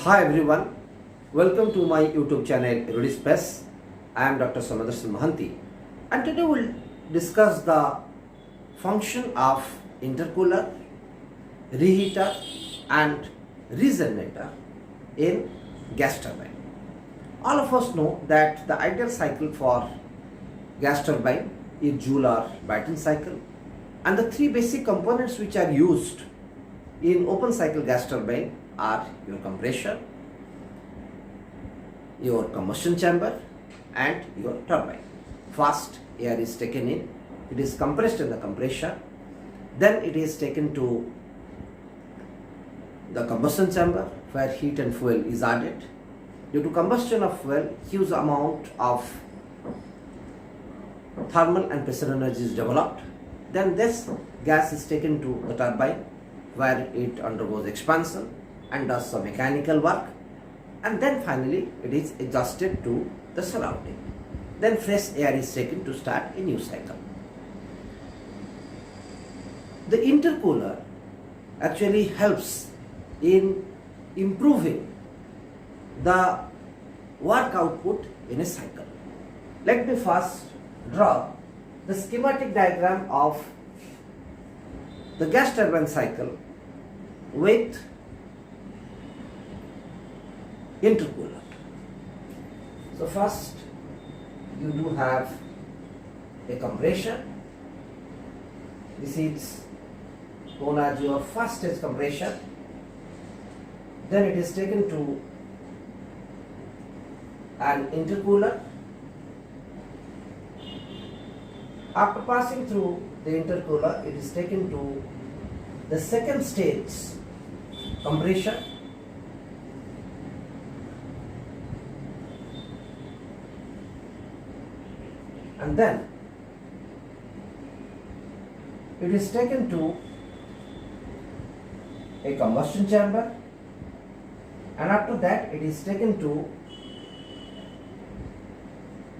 Hi everyone, welcome to my YouTube channel Erudispace. I am Dr. Mohanty and today we'll discuss the function of intercooler, reheater and regenerator in gas turbine. All of us know that the ideal cycle for gas turbine is Joule or Brayton cycle, and the three basic components which are used in open cycle gas turbine are your compressor, your combustion chamber and your turbine. First, air is taken in, it is compressed in the compressor, then it is taken to the combustion chamber where heat and fuel is added. Due to combustion of fuel, huge amount of thermal and pressure energy is developed. Then this gas is taken to the turbine where it undergoes expansion and does some mechanical work, and then finally it is adjusted to the surrounding. Then fresh air is taken to start a new cycle. The intercooler actually helps in improving the work output in a cycle. Let me first draw the schematic diagram of the gas turbine cycle with intercooler. So first you do have a compressor. This is known as your first stage compressor. Then it is taken to an intercooler. After passing through the intercooler, it is taken to the second stage compressor. And then it is taken to a combustion chamber, and after that it is taken to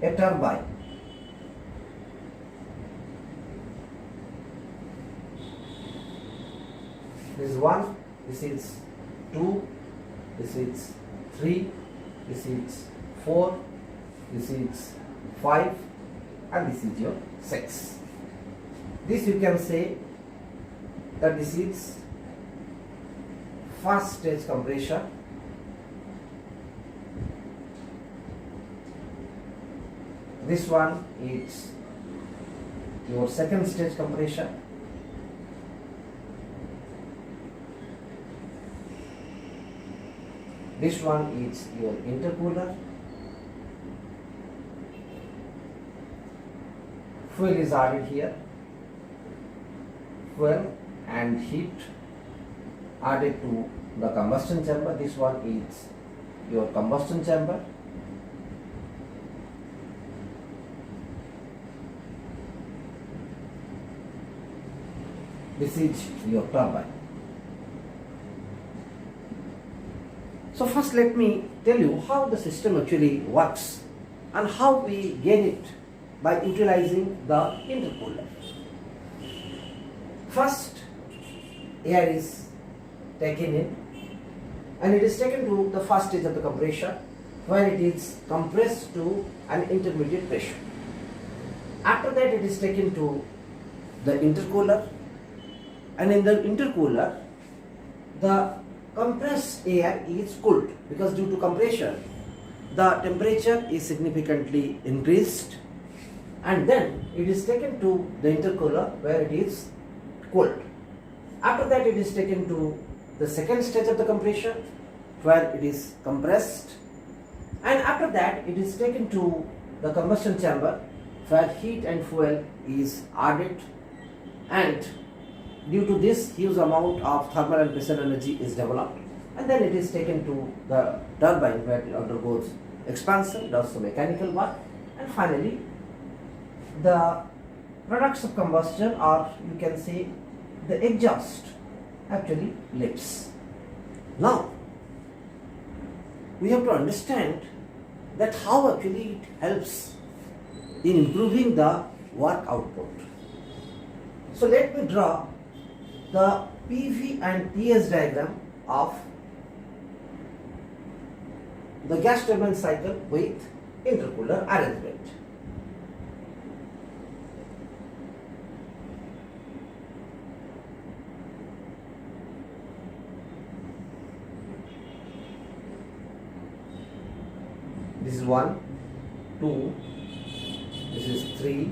a turbine. This is 1, this is 2, this is 3, this is 4, this is 5 and this is your 6. This you can say that this is first stage compressor. This one is your second stage compressor. This one is your intercooler. Fuel is added here. Fuel and heat added to the combustion chamber. This one is your combustion chamber. This is your turbine. So first let me tell you how the system actually works and how we gain it by utilizing the intercooler. First, air is taken in and it is taken to the first stage of the compressor where it is compressed to an intermediate pressure. After that it is taken to the intercooler, and in the intercooler the compressed air is cooled because due to compression the temperature is significantly increased, and then it is taken to the intercooler where it is cooled. After that it is taken to the second stage of the compressor where it is compressed, and after that it is taken to the combustion chamber where heat and fuel is added, and due to this huge amount of thermal and pressure energy is developed, and then it is taken to the turbine where it undergoes expansion, does some mechanical work, and finally the products of combustion, or you can say the exhaust, actually lifts. Now we have to understand that how actually it helps in improving the work output. So let me draw the PV and PS diagram of the gas turbine cycle with intercooler arrangement. This is 1, 2, this is 3,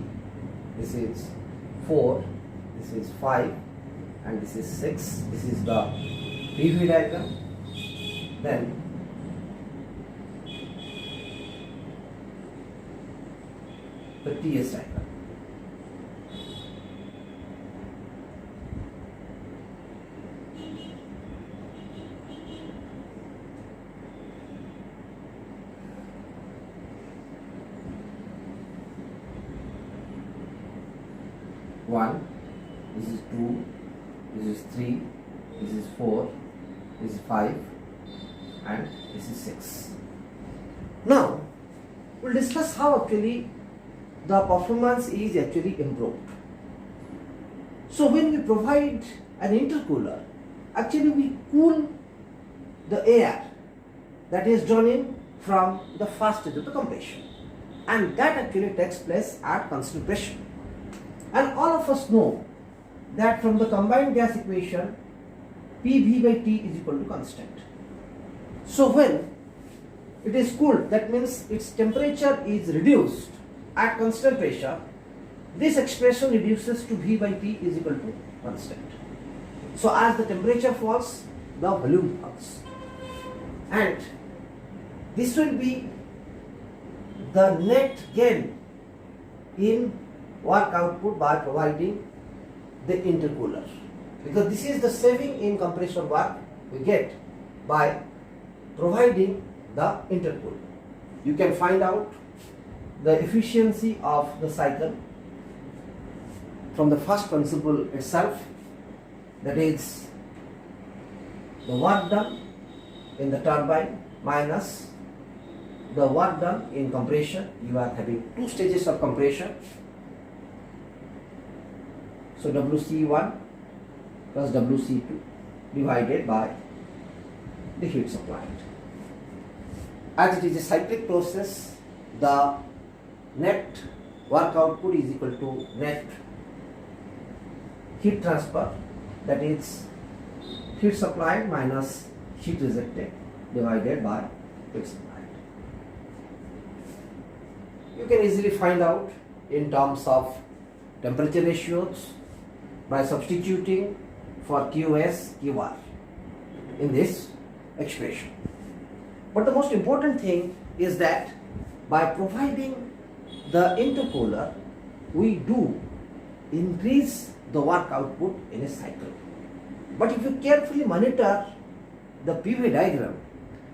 this is 4, this is 5, and this is 6. This is the PV diagram. Then the TS diagram. One, this is 2, this is 3, this is 4, this is 5, and this is 6. Now, we'll discuss how actually the performance is actually improved. So when we provide an intercooler, actually we cool the air that is drawn in from the first stage of the compression, and that actually takes place at constant pressure. And all of us know that from the combined gas equation, PV by T is equal to constant. So when it is cooled, that means its temperature is reduced at constant pressure. This expression reduces to V by T is equal to constant. So as the temperature falls, the volume falls. And this will be the net gain in work output by providing the intercooler, because this is the saving in compressor work we get by providing the intercooler. You can find out the efficiency of the cycle from the first principle itself, that is the work done in the turbine minus the work done in compression. You are having two stages of compression. So WC1 plus WC2 divided by the heat supplied. As it is a cyclic process, the net work output is equal to net heat transfer, that is heat supplied minus heat rejected divided by heat supplied. You can easily find out in terms of temperature ratios by substituting for QS, QR in this expression. But the most important thing is that by providing the intercooler, we do increase the work output in a cycle. But if you carefully monitor the PV diagram,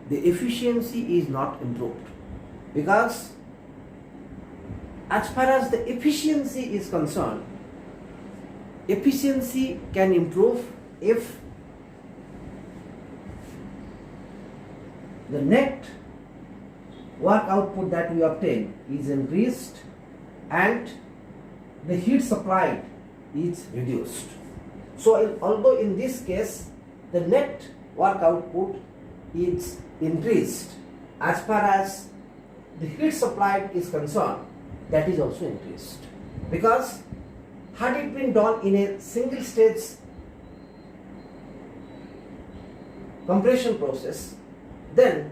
the efficiency is not improved, because as far as the efficiency is concerned, efficiency can improve if the net work output that we obtain is increased and the heat supplied is reduced. So although in this case the net work output is increased, as far as the heat supplied is concerned, that is also increased, because had it been done in a single stage compression process, then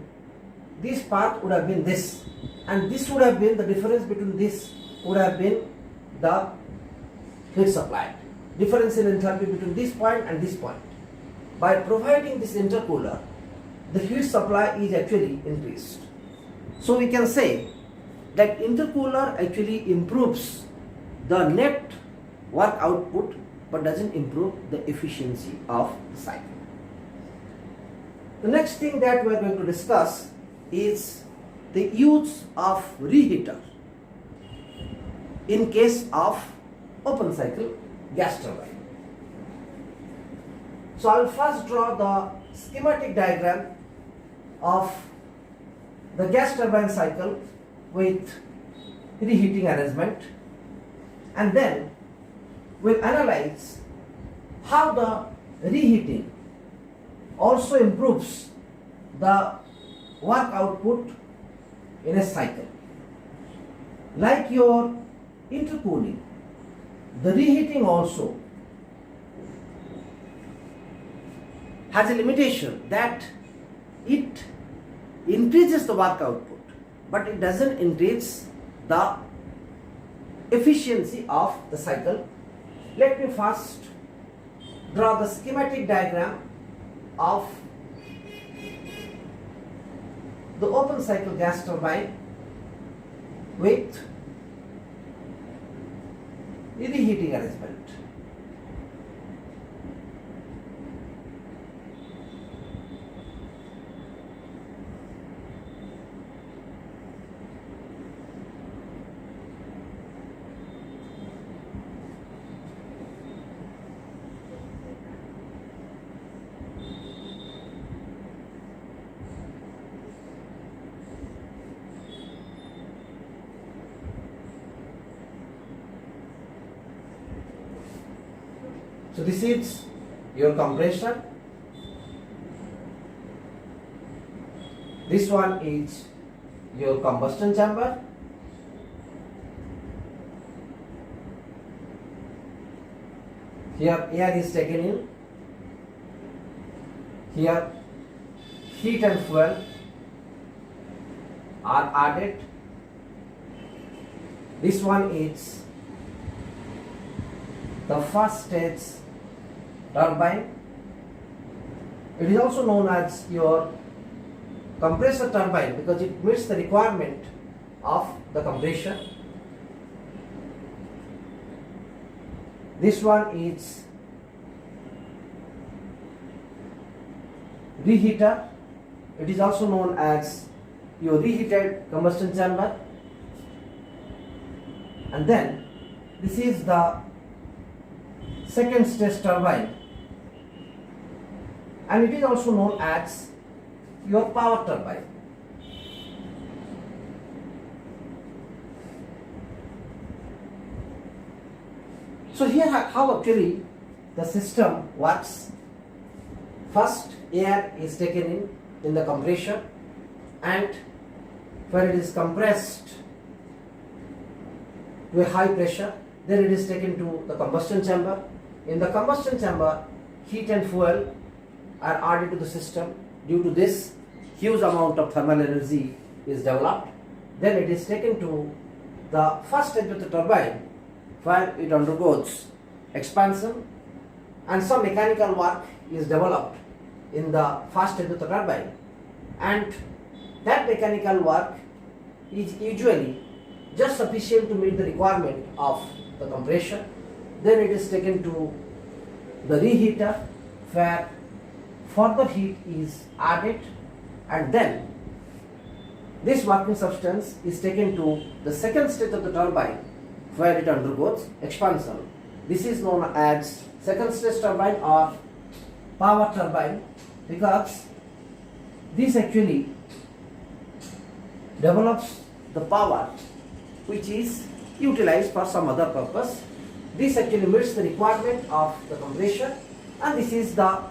this part would have been this, and this would have been the difference between this would have been the heat supplied, difference in enthalpy between this point and this point. By providing this intercooler, the heat supply is actually increased. So we can say that intercooler actually improves the net work output but doesn't improve the efficiency of the cycle. The next thing that we are going to discuss is the use of reheater in case of open cycle gas turbine. So I will first draw the schematic diagram of the gas turbine cycle with reheating arrangement, and then we'll analyze how the reheating also improves the work output in a cycle. Like your intercooling, the reheating also has a limitation that it increases the work output, but it doesn't increase the efficiency of the cycle. Let me first draw the schematic diagram of the open cycle gas turbine with the reheating arrangement. So this is your compressor. This one is your combustion chamber. Here air is taken in. Here heat and fuel are added. This one is the first stage turbine. It is also known as your compressor turbine because it meets the requirement of the compression. This one is reheater. It is also known as your reheated combustion chamber. And then this is the second stage turbine, and it is also known as your power turbine. So here how actually the system works. First air is taken in the compressor, and where it is compressed to a high pressure, then it is taken to the combustion chamber. In the combustion chamber, heat and fuel are added to the system. Due to this, huge amount of thermal energy is developed. Then it is taken to the first stage of the turbine, where it undergoes expansion, and some mechanical work is developed in the first stage of the turbine, and that mechanical work is usually just sufficient to meet the requirement of the compression. Then it is taken to the reheater, where further heat is added, and then this working substance is taken to the second stage of the turbine, where it undergoes expansion. This is known as second stage turbine or power turbine, because this actually develops the power which is utilized for some other purpose. This actually meets the requirement of the compression, and this is the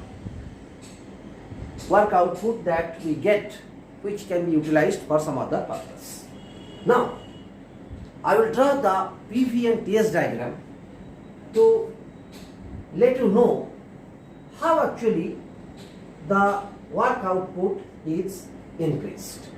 work output that we get, which can be utilized for some other purpose. Now, I will draw the PV and TS diagram to let you know how actually the work output is increased.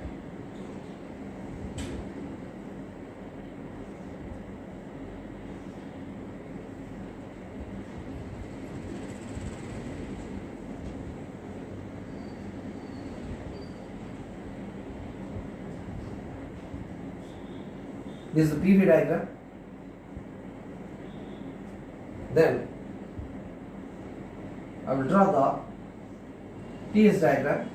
This is the PV diagram. Then I will draw the TS diagram.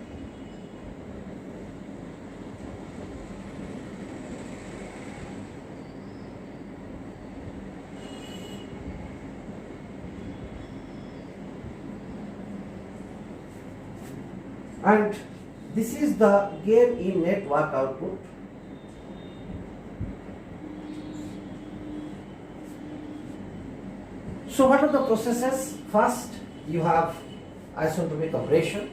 And this is the gain in net work output. So what are the processes? First, you have isentropic compression,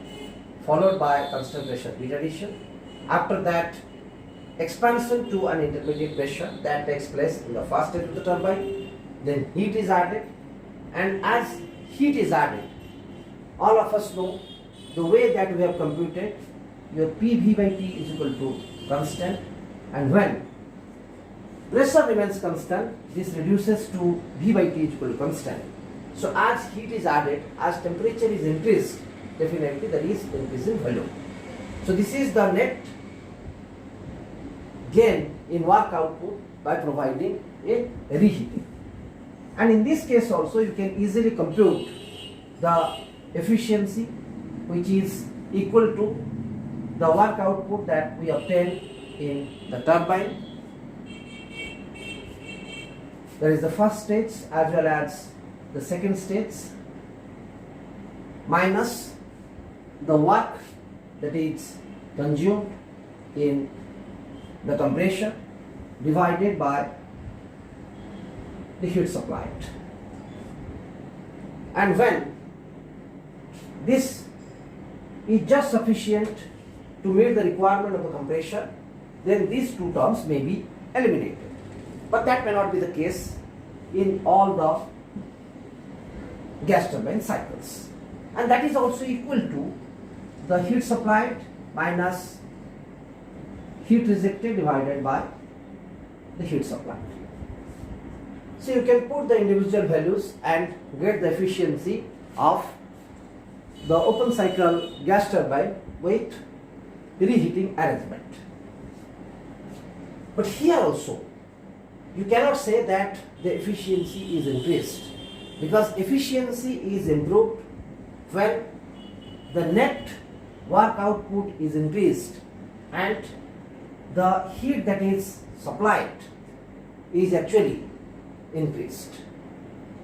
followed by constant pressure heat addition. After that, expansion to an intermediate pressure that takes place in the first stage of the turbine. Then heat is added, and as heat is added, all of us know the way that we have computed your PV by T is equal to constant, and when pressure remains constant, this reduces to V by T is equal to constant. So as heat is added, as temperature is increased, definitely there is increase in volume. So this is the net gain in work output by providing a reheating. And in this case also you can easily compute the efficiency, which is equal to the work output that we obtain in the turbine. There is the first stage as well as the second stage minus the work that is consumed in the compression divided by the heat supplied. And when this is just sufficient to meet the requirement of the compressor, then these two terms may be eliminated. But that may not be the case in all the gas turbine cycles. And that is also equal to the heat supplied minus heat rejected divided by the heat supplied. So you can put the individual values and get the efficiency of the open cycle gas turbine with reheating arrangement. But here also you cannot say that the efficiency is increased, because efficiency is improved when the net work output is increased and the heat that is supplied is actually increased,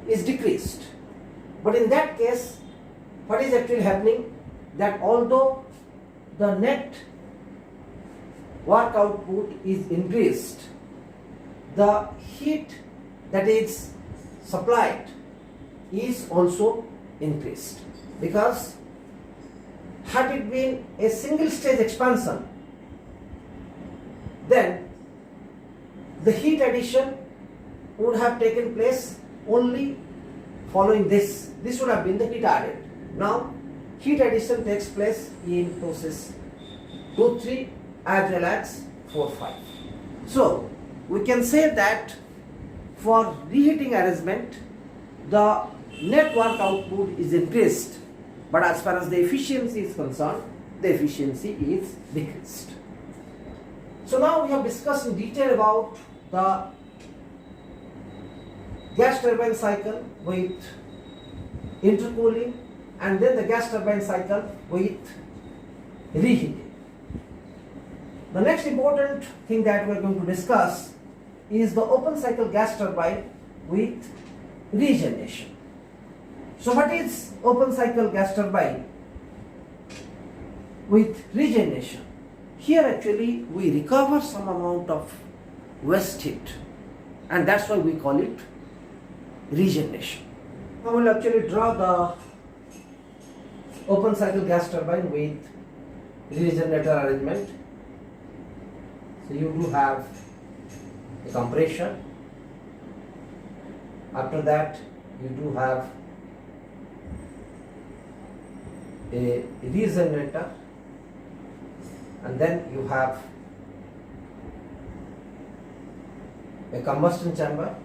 is decreased. But in that case, what is actually happening, that although the net work output is increased, the heat that is supplied is also increased, because had it been a single stage expansion, then the heat addition would have taken place only following this. This would have been the heat added. Now heat addition takes place in process 2, 3 as well as 4, 5. So we can say that for reheating arrangement, the net work output is increased, but as far as the efficiency is concerned, the efficiency is decreased. So now we have discussed in detail about the gas turbine cycle with intercooling, and then the gas turbine cycle with reheating. The next important thing that we are going to discuss is the open cycle gas turbine with regeneration. So what is open cycle gas turbine with regeneration? Here actually we recover some amount of waste heat, and that's why we call it regeneration. I will actually draw the open cycle gas turbine with regenerator arrangement. So you do have a compressor. After that you do have a regenerator, and then you have a combustion chamber.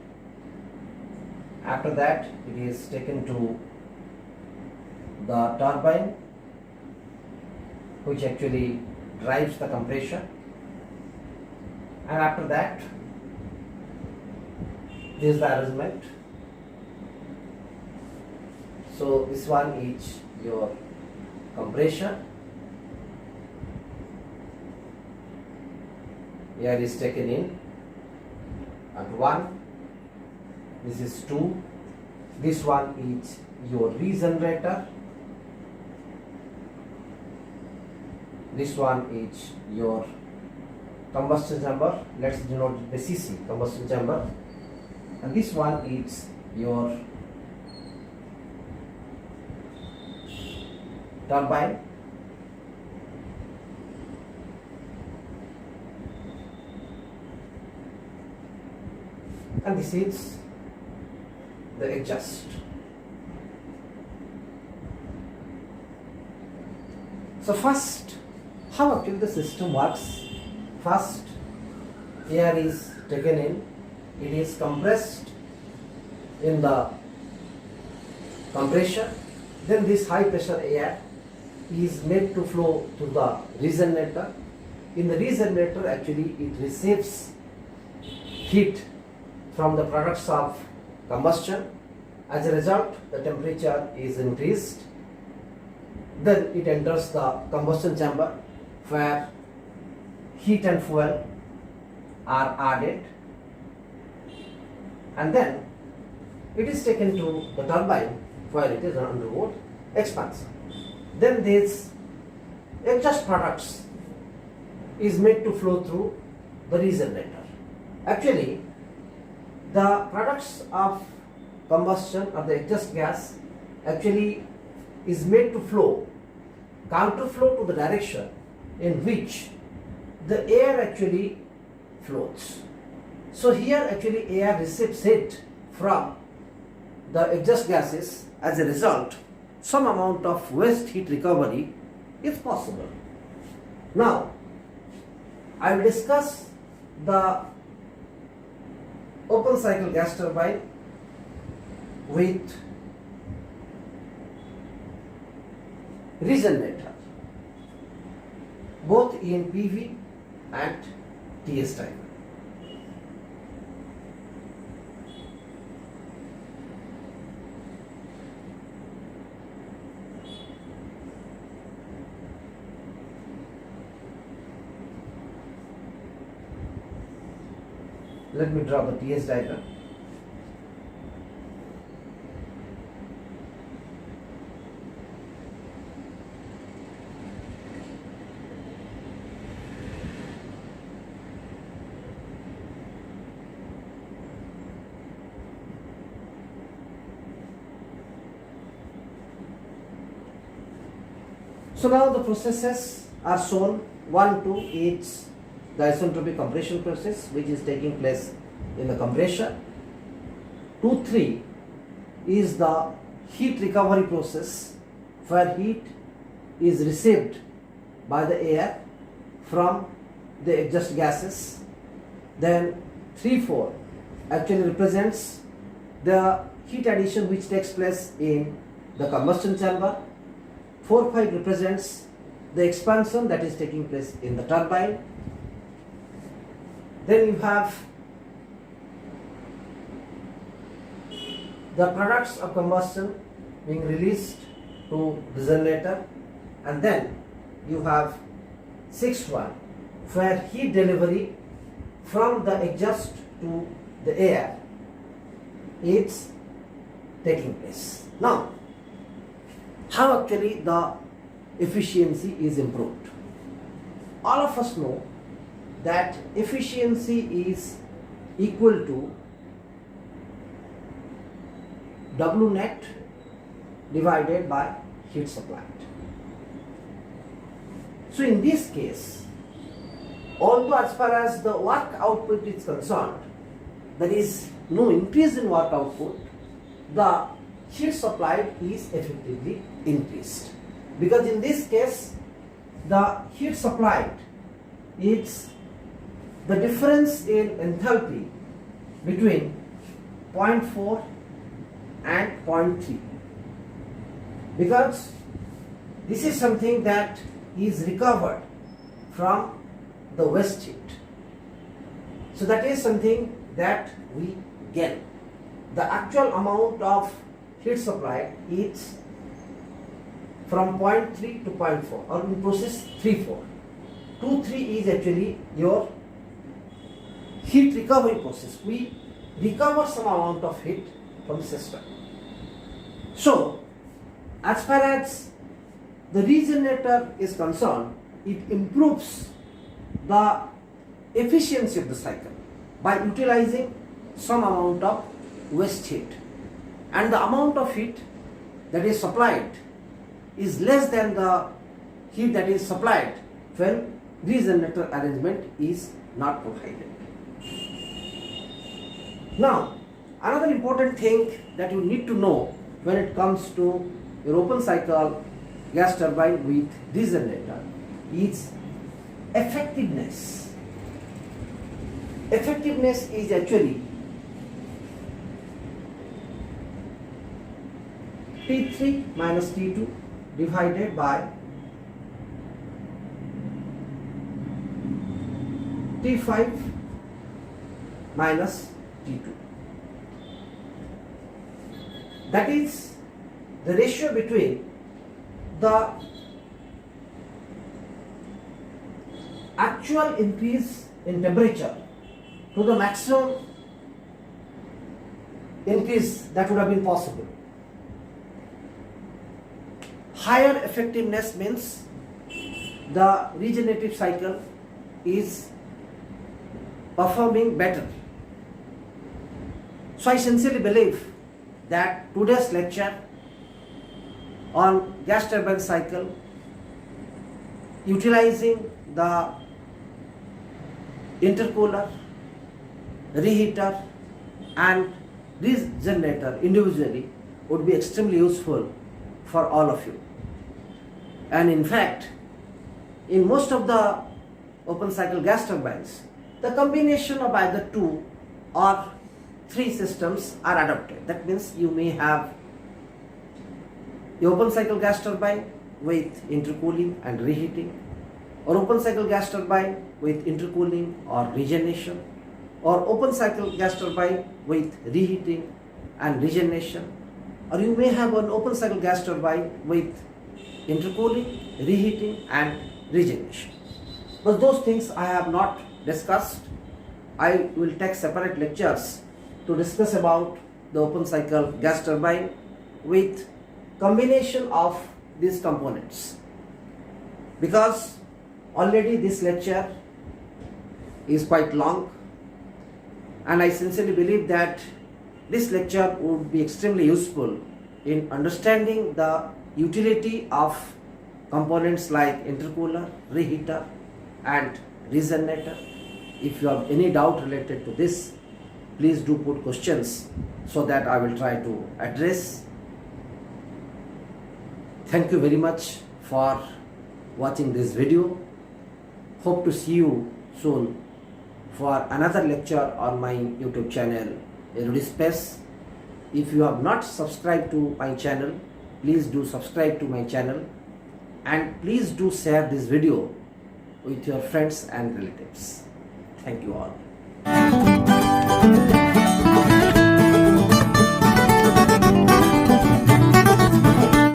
After that it is taken to the turbine, which actually drives the compressor, and after that this is the arrangement. So this one is your compressor. Air is taken in at 1, this is 2, this one is your regenerator, this one is your combustion chamber, let's denote the CC, combustion chamber, and this one is your turbine, and this is the exhaust. So first, how actually the system works? First, air is taken in, it is compressed in the compressor, then this high pressure air is made to flow to the regenerator. In the regenerator, actually it receives heat from the products of combustion. As a result, the temperature is increased. Then it enters the combustion chamber where heat and fuel are added, and then it is taken to the turbine where it is undergoes expansion. Then these exhaust products is made to flow through the regenerator. Actually, the products of combustion or the exhaust gas actually is made to flow counter flow to the direction in which the air actually floats. So here actually air receives heat from the exhaust gases. As a result, some amount of waste heat recovery is possible. Now, I will discuss the open cycle gas turbine with regenerator, both in PV and TS type. Let me draw the TS diagram. So now the processes are shown. 1, 2 is the isentropic compression process which is taking place in the compressor. 2, 3 is the heat recovery process where heat is received by the air from the exhaust gases. Then 3, 4 actually represents the heat addition which takes place in the combustion chamber. 4, 5 represents the expansion that is taking place in the turbine. Then you have the products of combustion being released to the generator, and then you have 6, 1 where heat delivery from the exhaust to the air is taking place. Now, how actually the efficiency is improved? All of us know that efficiency is equal to W net divided by heat supplied. So in this case, although as far as the work output is concerned, there is no increase in work output, the heat supplied is effectively increased. Because in this case, the heat supplied is the difference in enthalpy between 0.4 and 0.3, because this is something that is recovered from the waste heat. So that is something that we get. The actual amount of heat supplied is from 0.3 to 0.4, or in process 3-4. 2-3 is actually your heat recovery process. We recover some amount of heat from the system. So, as far as the regenerator is concerned, it improves the efficiency of the cycle by utilizing some amount of waste heat, and the amount of heat that is supplied is less than the heat that is supplied when regenerator arrangement is not provided. Now, another important thing that you need to know when it comes to your open cycle gas turbine with regenerator is effectiveness. Effectiveness is actually T3 minus T2 divided by T5 minus T2. That is the ratio between the actual increase in temperature to the maximum increase that would have been possible. Higher effectiveness means the regenerative cycle is performing better. So I sincerely believe that today's lecture on gas turbine cycle utilizing the intercooler, reheater and regenerator individually would be extremely useful for all of you. And in fact, in most of the open cycle gas turbines, the combination of either 2 or 3 systems are adopted. That means you may have the open cycle gas turbine with intercooling and reheating, or open cycle gas turbine with intercooling or regeneration, or open cycle gas turbine with reheating and regeneration, or you may have an open cycle gas turbine with intercooling, reheating and regeneration. But those things I have not discussed. I will take separate lectures to discuss about the open cycle gas turbine with combination of these components, because already this lecture is quite long and I sincerely believe that this lecture would be extremely useful in understanding the utility of components like intercooler, reheater and regenerator. If you have any doubt related to this, please do put questions so that I will try to address. Thank you very much for watching this video. Hope to see you soon for another lecture on my YouTube channel Erudispace. If you have not subscribed to my channel, please do subscribe to my channel and please do share this video with your friends and relatives. Thank you all.